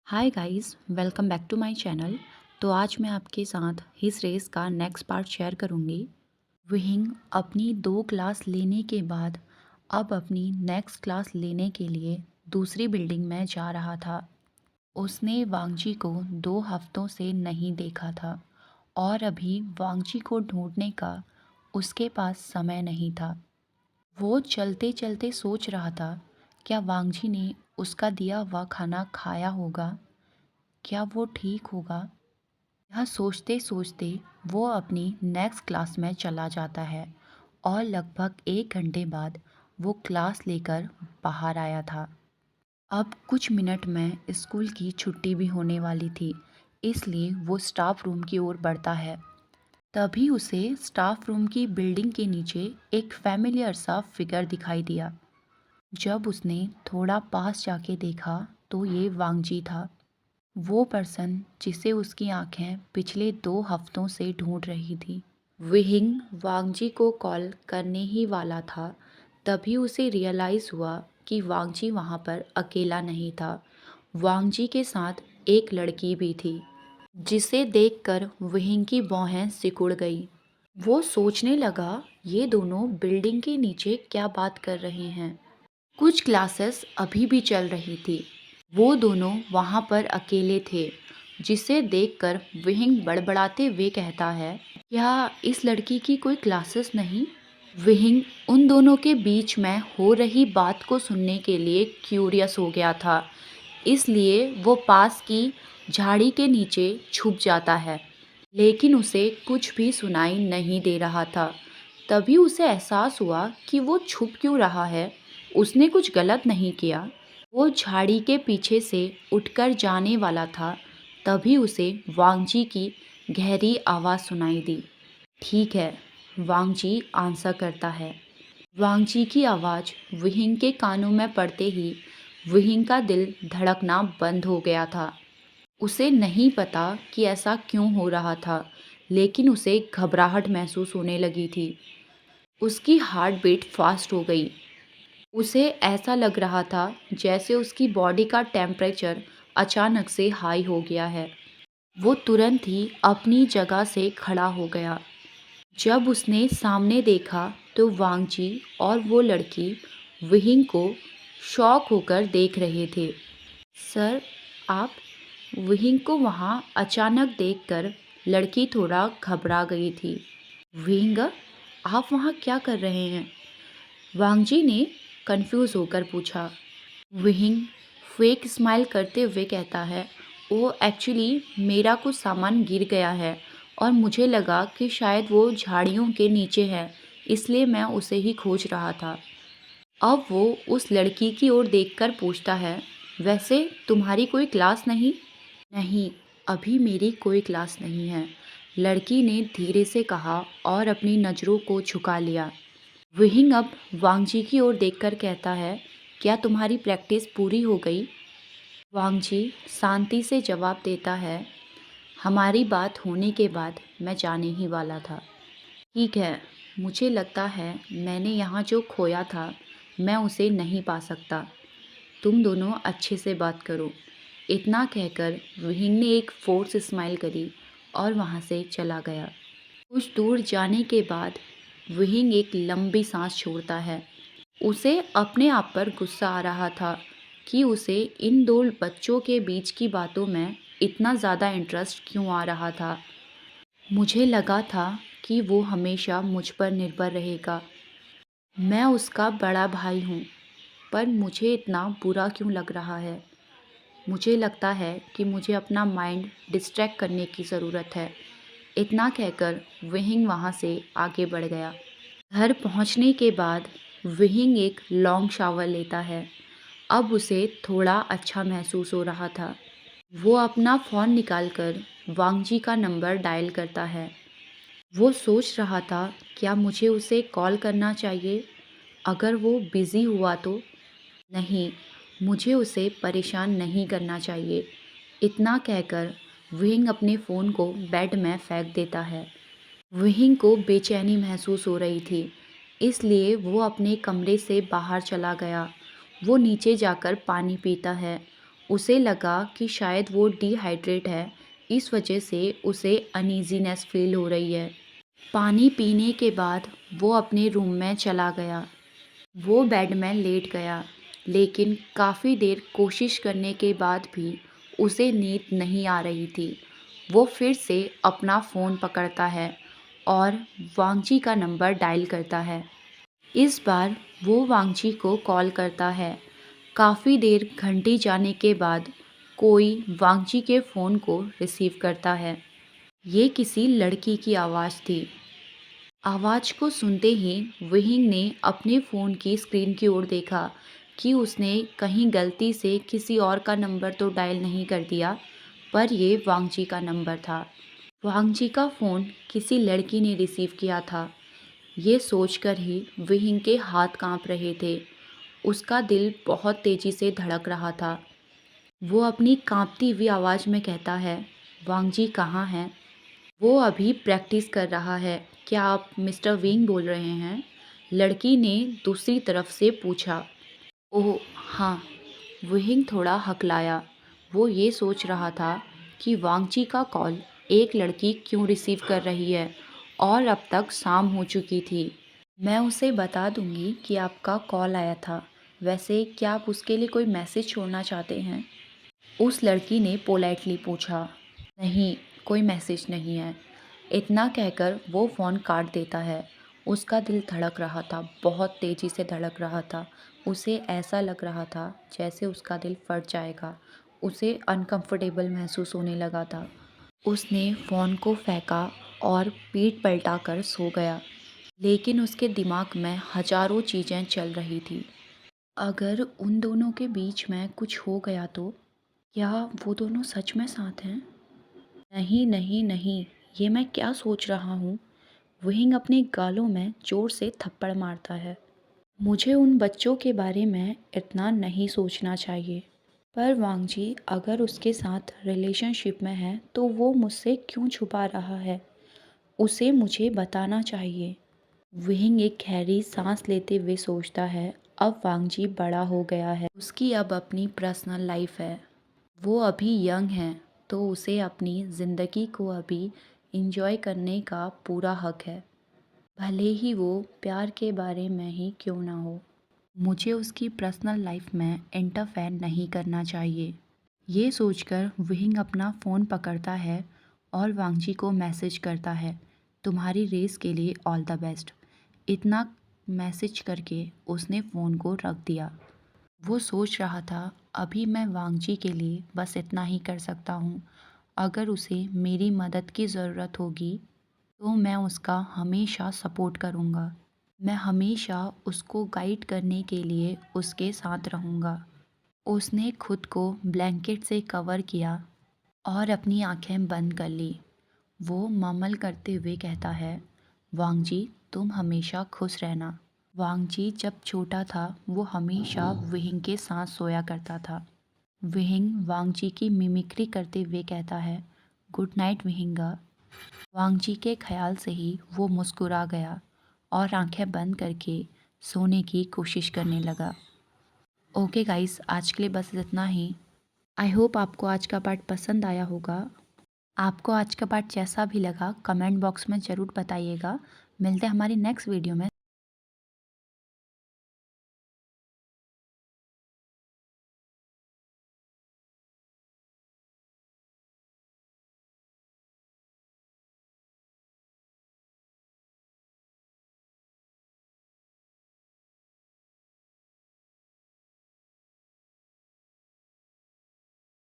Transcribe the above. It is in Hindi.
Hi guys, welcome back to my channel. तो आज मैं आपके साथ हिस रेस का नेक्स्ट पार्ट शेयर करूंगी। विहिंग अपनी 2 क्लास लेने के बाद अब अपनी नेक्स्ट क्लास लेने के लिए दूसरी बिल्डिंग में जा रहा था। उसने वांगजी को 2 हफ्तों से नहीं देखा था और अभी वांगजी को ढूंढने का उसके पास समय नहीं था। वो चलते चलते सोच रहा था, क्या वांगजी ने उसका दिया हुआ खाना खाया होगा? क्या वो ठीक होगा? यह सोचते सोचते वो अपनी नेक्स्ट क्लास में चला जाता है और लगभग 1 घंटे बाद वो क्लास लेकर बाहर आया था। अब कुछ मिनट में स्कूल की छुट्टी भी होने वाली थी, इसलिए वो स्टाफ रूम की ओर बढ़ता है। तभी उसे स्टाफ रूम की बिल्डिंग के नीचे एक फैमिलियर सा फिगर दिखाई दिया। जब उसने थोड़ा पास जाके देखा तो ये वांगजी था, वो पर्सन जिसे उसकी आंखें पिछले 2 हफ्तों से ढूंढ रही थी। विहिंग वांगजी को कॉल करने ही वाला था, तभी उसे रियलाइज़ हुआ कि वांगजी वहाँ पर अकेला नहीं था। वांगजी के साथ एक लड़की भी थी, जिसे देखकर विहिंग की भौहें सिकुड़ गई। वो सोचने लगा, ये दोनों बिल्डिंग के नीचे क्या बात कर रहे हैं। कुछ क्लासेस अभी भी चल रही थी। वो दोनों वहाँ पर अकेले थे, जिसे देखकर विहिंग बड़बड़ाते हुए कहता है, क्या इस लड़की की कोई क्लासेस नहीं? विहिंग उन दोनों के बीच में हो रही बात को सुनने के लिए क्यूरियस हो गया था, इसलिए वो पास की झाड़ी के नीचे छुप जाता है। लेकिन उसे कुछ भी सुनाई नहीं दे रहा था। तभी उसे एहसास हुआ कि वो छुप क्यों रहा है। उसने कुछ गलत नहीं किया। वो झाड़ी के पीछे से उठकर जाने वाला था, तभी उसे वांगजी की गहरी आवाज़ सुनाई दी। ठीक है, वांगजी आंसर करता है। वांगजी की आवाज़ विहिंग के कानों में पड़ते ही विहिंग का दिल धड़कना बंद हो गया था। उसे नहीं पता कि ऐसा क्यों हो रहा था, लेकिन उसे घबराहट महसूस होने लगी थी। उसकी हार्ट बीट फास्ट हो गई। उसे ऐसा लग रहा था जैसे उसकी बॉडी का टेम्परेचर अचानक से हाई हो गया है। वो तुरंत ही अपनी जगह से खड़ा हो गया। जब उसने सामने देखा तो वांगजी और वो लड़की विहिंग को शॉक होकर देख रहे थे। सर, आप? विहिंग को वहाँ अचानक देखकर लड़की थोड़ा घबरा गई थी। विहिंग, आप वहाँ क्या कर रहे हैं? वांगजी ने कंफ्यूज होकर पूछा। विहिंग फेक स्माइल करते हुए कहता है, ओ एक्चुअली मेरा कुछ सामान गिर गया है और मुझे लगा कि शायद वो झाड़ियों के नीचे है, इसलिए मैं उसे ही खोज रहा था। अब वो उस लड़की की ओर देखकर पूछता है, वैसे तुम्हारी कोई क्लास नहीं? नहीं, अभी मेरी कोई क्लास नहीं है, लड़की ने धीरे से कहा और अपनी नज़रों को झुका लिया। विहिंग अब वांगजी की ओर देखकर कहता है, क्या तुम्हारी प्रैक्टिस पूरी हो गई? वांगजी शांति से जवाब देता है, हमारी बात होने के बाद मैं जाने ही वाला था। ठीक है, मुझे लगता है मैंने यहाँ जो खोया था मैं उसे नहीं पा सकता। तुम दोनों अच्छे से बात करो। इतना कहकर विहिंग ने एक फोर्स स्माइल करी और वहाँ से चला गया। कुछ दूर जाने के बाद विहिंग एक लंबी सांस छोड़ता है। उसे अपने आप पर गुस्सा आ रहा था कि उसे इन दो बच्चों के बीच की बातों में इतना ज़्यादा इंटरेस्ट क्यों आ रहा था। मुझे लगा था कि वो हमेशा मुझ पर निर्भर रहेगा। मैं उसका बड़ा भाई हूँ, पर मुझे इतना बुरा क्यों लग रहा है? मुझे लगता है कि मुझे अपना माइंड डिस्ट्रैक्ट करने की ज़रूरत है। इतना कहकर विहिंग वहाँ से आगे बढ़ गया। घर पहुँचने के बाद विहिंग एक लॉन्ग शावर लेता है। अब उसे थोड़ा अच्छा महसूस हो रहा था। वो अपना फ़ोन निकालकर वांगजी का नंबर डायल करता है। वो सोच रहा था, क्या मुझे उसे कॉल करना चाहिए? अगर वो बिज़ी हुआ तो? नहीं, मुझे उसे परेशान नहीं करना चाहिए। इतना कहकर विहिंग अपने फ़ोन को बेड में फेंक देता है। विहिंग को बेचैनी महसूस हो रही थी, इसलिए वो अपने कमरे से बाहर चला गया। वो नीचे जाकर पानी पीता है उसे लगा कि शायद वो डिहाइड्रेट है, इस वजह से उसे अनईजीनेस फील हो रही है। पानी पीने के बाद वो अपने रूम में चला गया। वो बेड में लेट गया, लेकिन काफ़ी देर कोशिश करने के बाद भी उसे नींद नहीं आ रही थी। वो फिर से अपना फ़ोन पकड़ता है और वांगजी का नंबर डायल करता है। इस बार वो वांगजी को कॉल करता है। काफ़ी देर घंटी जाने के बाद कोई वांगजी के फ़ोन को रिसीव करता है। ये किसी लड़की की आवाज़ थी। आवाज़ को सुनते ही विहिंग ने अपने फ़ोन की स्क्रीन की ओर देखा कि उसने कहीं गलती से किसी और का नंबर तो डायल नहीं कर दिया, पर ये वांगजी का नंबर था। वांगजी का फ़ोन किसी लड़की ने रिसीव किया था। ये सोचकर ही विहिंग के हाथ कांप रहे थे। उसका दिल बहुत तेज़ी से धड़क रहा था। वो अपनी कांपती हुई आवाज़ में कहता है, वांगजी कहाँ हैं? वो अभी प्रैक्टिस कर रहा है। क्या आप मिस्टर विंग बोल रहे हैं? लड़की ने दूसरी तरफ से पूछा। ओह हाँ, विंग थोड़ा हकलाया। वो ये सोच रहा था कि वांगची का कॉल एक लड़की क्यों रिसीव कर रही है और अब तक शाम हो चुकी थी। मैं उसे बता दूंगी कि आपका कॉल आया था। वैसे क्या आप उसके लिए कोई मैसेज छोड़ना चाहते हैं? उस लड़की ने पोलाइटली पूछा। नहीं, कोई मैसेज नहीं है। इतना कहकर वो फ़ोन काट देता है। उसका दिल धड़क रहा था, बहुत तेज़ी से धड़क रहा था। उसे ऐसा लग रहा था जैसे उसका दिल फट जाएगा। उसे अनकंफर्टेबल महसूस होने लगा था। उसने फ़ोन को फेंका और पीठ पलटाकर सो गया। लेकिन उसके दिमाग में हज़ारों चीज़ें चल रही थी। अगर उन दोनों के बीच में कुछ हो गया तो? क्या वो दोनों सच में साथ हैं? नहीं, नहीं, नहीं, ये मैं क्या सोच रहा हूँ? विंग अपने गालों में ज़ोर से थप्पड़ मारता है। मुझे उन बच्चों के बारे में इतना नहीं सोचना चाहिए। पर वांगजी अगर उसके साथ रिलेशनशिप में है तो वो मुझसे क्यों छुपा रहा है? उसे मुझे बताना चाहिए। विंग एक गहरी सांस लेते हुए सोचता है, अब वांगजी बड़ा हो गया है। उसकी अब अपनी पर्सनल लाइफ है। वो अभी यंग है, तो उसे अपनी ज़िंदगी को अभी इंजॉय करने का पूरा हक है, भले ही वो प्यार के बारे में ही क्यों ना हो। मुझे उसकी पर्सनल लाइफ में इंटरफेयर नहीं करना चाहिए। ये सोचकर विंग अपना फ़ोन पकड़ता है और वांगजी को मैसेज करता है, तुम्हारी रेस के लिए ऑल द बेस्ट। इतना मैसेज करके उसने फ़ोन को रख दिया। वो सोच रहा था, अभी मैं वांगजी के लिए बस इतना ही कर सकता हूँ। अगर उसे मेरी मदद की ज़रूरत होगी तो मैं उसका हमेशा सपोर्ट करूँगा। मैं हमेशा उसको गाइड करने के लिए उसके साथ रहूँगा। उसने खुद को ब्लैंकेट से कवर किया और अपनी आंखें बंद कर ली। वो ममल करते हुए कहता है, वांगजी तुम हमेशा खुश रहना। वांगजी जब छोटा था वो हमेशा विहिंग के साथ सोया करता था। विहिंग वांगजी की मिमिक्री करते हुए कहता है, गुड नाइट विहिंगा। वांगजी के ख्याल से ही वो मुस्कुरा गया और आंखें बंद करके सोने की कोशिश करने लगा। ओके गाइस, आज के लिए बस इतना ही। आई होप आपको आज का पार्ट पसंद आया होगा। आपको आज का पार्ट जैसा भी लगा कमेंट बॉक्स में ज़रूर बताइएगा। मिलते हैं हमारी नेक्स्ट वीडियो में।